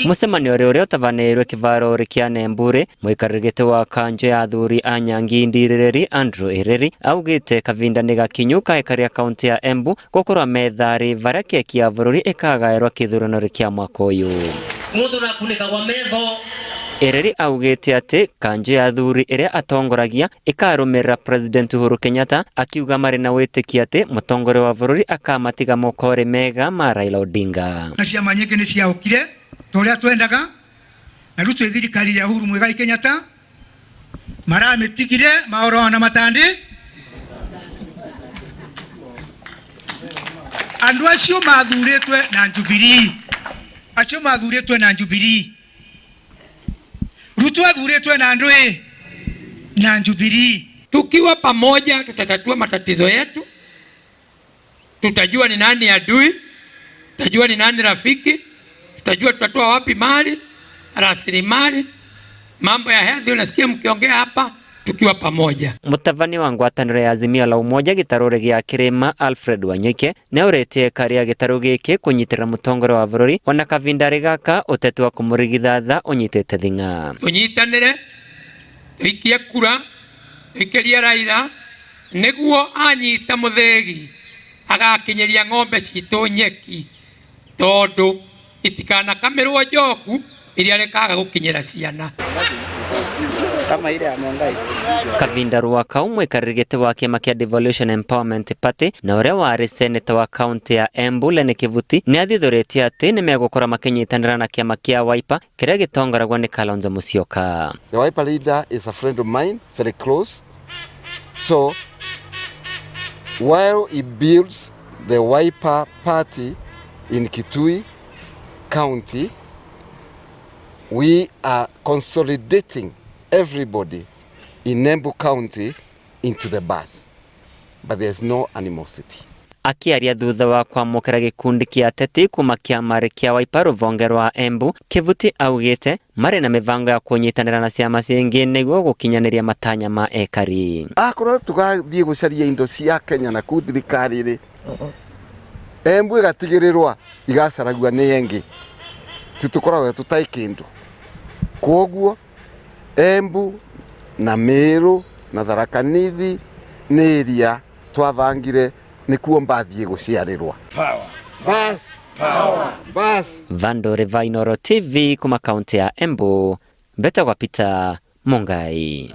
Mucemanio ũrĩa ũtabanĩirwo kĩvaro kĩa Embu mũikarĩri wa Kanjũ ya athuri a Nyangi Ndirĩrĩri Andrew Ireri augĩte kavinda nĩ gakinyu kaĩkaria kaunti ya Embu gũkorwo methari varia keki ya bũrũri ĩkagaĩrwo kĩthurano kĩa mwaka ũyũ. Ireri augĩte atĩ Kanjũ ya athuri ĩrĩa atongoragia ĩkarũmĩrĩra President Uhuru Kenyatta akiuga marĩ na wĩtĩkia atĩ mũtongoria wa bũrũri akamatiga mokore mega ma Rila Odinga. Na ciama nyingĩ nĩ ciaũkire torĩa twendaga na rĩu twĩ thirikari ya Uhuru Muigai Kenyatta maramĩtigire maoro na matandi andũ acio mathurĩtwe na Jubilee Ruto athuretwe na andũ na Jubilee. Tukiwa pamoja tutatatua matatizo yetu, tutajua ni nani adui, tutajua ni nani rafiki, tutajua tutatoa wapi mali, rasilimali, mambo ya health unasikia mkiongea hapa tukiwa pamoja. Mutavani wa ngwatanĩro ya Azimio la Umoja gitarũri gĩa Kĩrĩma Alfred Wanyike nĩ ũrĩtie karia gĩtarũ gĩkĩ kũnyitĩra mũtongoria wa bũrũri ona kavindarĩ gaka ũteti wa kũmũrigithatha ũnyitĩte thing'a. Tũnyitanĩre tũikie kura tũikĩrie Raila nĩguo anyita mũthegi agakinyĩria ng'ombe citũ nyeki tondũ itikanakamerwo njoku iria rĩkaga gũkinyĩra ciana. Kavinda Rwakau mũikarĩri wa kĩama kĩa Devolution Empowerment Party na ũrĩa warĩ seneta wa kaunti ya Embu Lene Kivuti nĩ athithũrĩtie atĩ nĩ megũkorwo makĩnyitanĩra na kĩama kĩa Wiper kĩrĩa gĩtongoragwo nĩ Kalonzo Musyoka. The Wiper leader is a friend of mine, very close. So while he builds the Wiper party in Kitui County, we are consolidating everybody in Embu County into the bus, but there's no animosity. Akiaria thutha wa kwamũkĩra gĩkundi kĩa ateti kuma kĩama kĩa Wiper rũvonge rwa Embu, Kivuti augĩte marĩ na mĩvango ya kũnyitanĩra na ciama cingĩ nĩguo gũkinyanĩria matanya ma ekari. Akorwo tũgathiĩ gũcaria indo cia Kenya na kũ thirikari-rĩ, Embu ĩgatigĩrĩrwo igacaragua nĩ engĩ tũkoragwo tũtarĩ kĩndũ. Koguo Embu na Meru na Tharaka Nithi nĩ area twavangire nĩkuo mbathiĩ gũciarĩrwo. Bas. Vandore Vainoro TV kuma kaunti ya Embu. Mbeta kwa Peter Mungai.